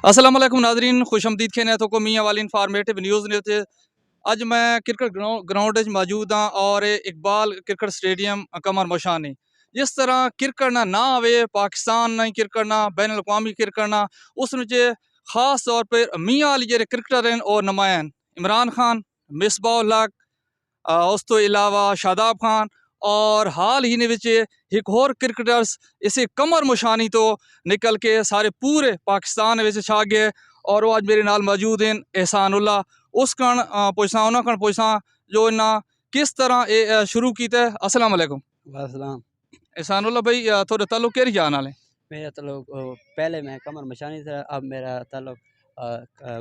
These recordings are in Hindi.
अस्सलाम वालेकुम नाज़रीन, खुशआमदीद कहने तो को मियाँ वाली इंफॉर्मेटिव न्यूज़ ने ते अज मैं क्रिकेट ग्राउंड मौजूद हाँ और इकबाल क्रिकेट स्टेडियम कमर मशानी जिस तरह क्रिकेट ना आवे पाकिस्तान ना क्रिकेट ना बैन अवी क्रिकेट ना उस खास तौर पर मियाँ वाली जो क्रिकेटर हैं और नुमायन इमरान खान मिसबाउल हक उस तो इलावा शादाब खान और हाल ही ने एक होर क्रिकेटर्स इसे कमर मुशानी तो निकल के सारे पूरे पाकिस्तान में छा गए और वो आज मेरे नाल मौजूद हैं एहसानुल्ला उस कण पुछसा उन्होंने कण पुछसा जो इन्ना किस तरह ये शुरू किया। अस्सलाम वालेकुम। वालेकुम। एहसानुल्ला भाई थोड़े ताल्लुक केरी जान वाले? मेरा ताल्लुक पहले मैं कमर मशानी से, अब मेरा ताल्लुक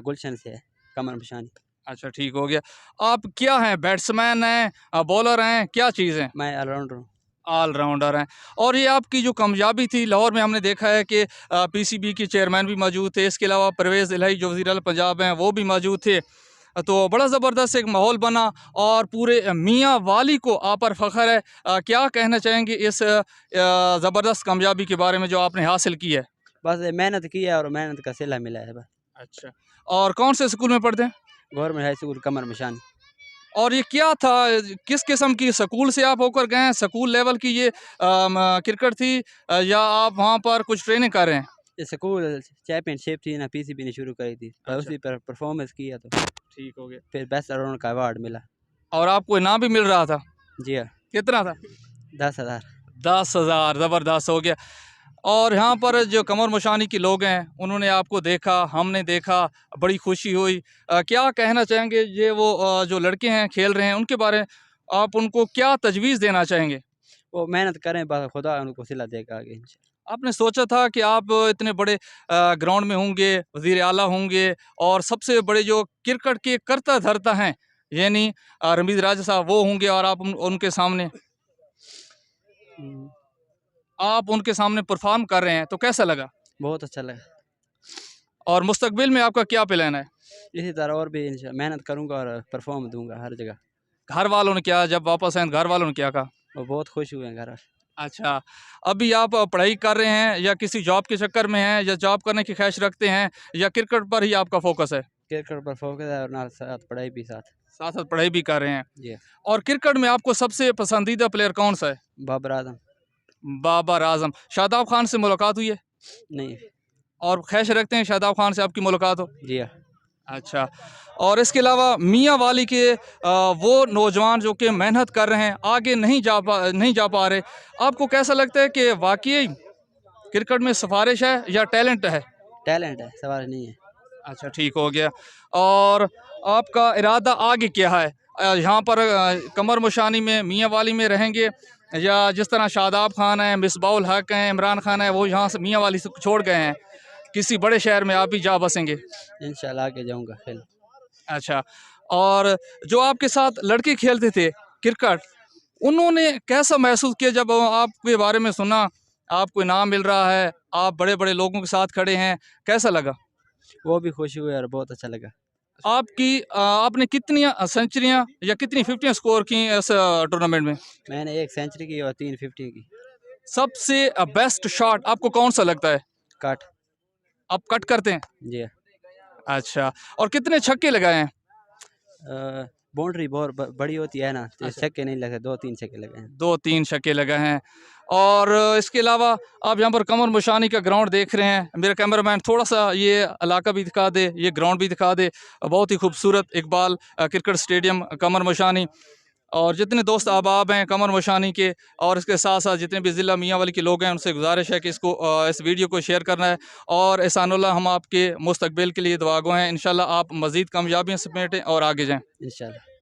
गुलशन से है, कमर मशानी। अच्छा ठीक हो गया। आप क्या हैं, बैट्समैन हैं बॉलर हैं, क्या चीज़ हैं? मैं ऑलराउंडर हूँ। ऑलराउंडर हैं। और ये आपकी जो कामयाबी थी लाहौर में हमने देखा है कि पीसीबी के चेयरमैन भी मौजूद थे, इसके अलावा परवेज़ इलाही जो वज़ीर आला पंजाब हैं वो भी मौजूद थे, तो बड़ा ज़बरदस्त एक माहौल बना और पूरे मियाँ वाली को आप पर फ़ख्र है। क्या कहना चाहेंगे इस ज़बरदस्त कामयाबी के बारे में जो आपने हासिल की है? बस मेहनत की है और मेहनत का सिला मिला है बस। अच्छा, और कौन से स्कूल में पढ़ते हैं? गवर्नमेंट हाई स्कूल कमर मशानी। और ये क्या था, किस किस्म की स्कूल से आप होकर गए हैं? स्कूल लेवल की ये क्रिकेट थी या आप वहाँ पर कुछ ट्रेनिंग कर रहे हैं? ये स्कूल चैम्पियनशिप थी ना, पीसीबी ने शुरू करी थी, पर अच्छा। उसी पर परफॉर्मेंस किया तो ठीक हो गया। फिर बेस्ट ऑलराउंडर का अवार्ड मिला। और आपको इनाम भी मिल रहा था? जी हाँ। कितना था? 10,000। 10,000, ज़बरदस्त हो गया। और यहाँ पर जो कमर मुशानी के लोग हैं उन्होंने आपको देखा, हमने देखा, बड़ी खुशी हुई। क्या कहना चाहेंगे ये वो जो लड़के हैं खेल रहे हैं उनके बारे में, आप उनको क्या तजवीज़ देना चाहेंगे? वो मेहनत करें, बस खुदा उनको सिला देगा आगे इंशाल्लाह। आपने सोचा था कि आप इतने बड़े ग्राउंड में होंगे, वज़ीर आला होंगे और सबसे बड़े जो क्रिकेट के करता धरता हैं यानी रमीज़ राजा साहब वो होंगे और आप उनके सामने परफॉर्म कर रहे हैं, तो कैसा लगा? बहुत अच्छा लगा। और मुस्तकबिल में आपका क्या प्लान है? इसी तरह और भी मेहनत करूँगा और परफॉर्म दूंगा हर जगह। घर वालों ने क्या, जब वापस आए घर वालों ने क्या कहा? वो बहुत खुश हुए हैं घर। अच्छा, अभी आप पढ़ाई कर रहे हैं या किसी जॉब के चक्कर में हैं या जॉब करने की ख्वाहिश रखते हैं या क्रिकेट पर ही आपका फोकस है? क्रिकेट पर फोकस है और नाल साथ पढ़ाई भी साथ। साथ साथ पढ़ाई भी कर रहे हैं। जी। और क्रिकेट में आपको सबसे पसंदीदा प्लेयर कौन सा है? बाबर आजम। बाबर आजम। शादाब खान से मुलाकात हुई है? नहीं। और ख्वाहिश रखते हैं शादाब खान से आपकी मुलाकात हो? जी हाँ। अच्छा, और इसके अलावा मियाँ वाली के वो नौजवान जो कि मेहनत कर रहे हैं, आगे नहीं जा पा रहे, आपको कैसा लगता है कि वाकई क्रिकेट में सिफारिश है या टैलेंट है? टैलेंट है, सवाल नहीं है। अच्छा ठीक हो गया। और आपका इरादा आगे क्या है? यहाँ पर कमर मुशानी में मियाँ वाली में रहेंगे या जिस तरह शादाब खान है, मिसबाउल हक हैं, इमरान खान है, वो यहाँ से मियाँ वाली से छोड़ गए हैं, किसी बड़े शहर में आप भी जा बसेंगे? इंशाल्लाह आगे जाऊंगा खेल। अच्छा, और जो आपके साथ लड़के खेलते थे क्रिकेट, उन्होंने कैसा महसूस किया जब आपके बारे में सुना, आपको इनाम मिल रहा है, आप बड़े बड़े लोगों के साथ खड़े हैं, कैसा लगा? वो भी खुश हुए और बहुत अच्छा लगा। आपने कितनी सेंचुरियां या कितनी 50 स्कोर की इस टूर्नामेंट में? मैंने 1 सेंचुरी की और 3 50 की। सबसे बेस्ट शॉट आपको कौन सा लगता है? कट। आप कट करते हैं? जी। अच्छा, और कितने छक्के लगाए हैं? बाउंड्री बहुत बड़ी होती है ना, तो अच्छा, छक्के नहीं लगे, 2-3 छक्के लगे हैं। 2-3 छक्के लगाए हैं। और इसके अलावा आप यहाँ पर कमर मुशानी का ग्राउंड देख रहे हैं, मेरा कैमरामैन थोड़ा सा ये इलाका भी दिखा दे, ये ग्राउंड भी दिखा दे, बहुत ही खूबसूरत इकबाल क्रिकेट स्टेडियम कमर मुशानी। और जितने दोस्त अहबाब हैं कमर मुशानी के और इसके साथ साथ जितने भी ज़िला मियाँ वाली के लोग हैं, उनसे गुजारिश है कि इस वीडियो को शेयर करना है। और एहसानुल्लाह, हम आपके मुस्तकबिल के लिए दुआगो हैं, इंशाल्लाह आप मज़ीद कामयाबियाँ समेटें और आगे जाएँ। इंशाल्लाह।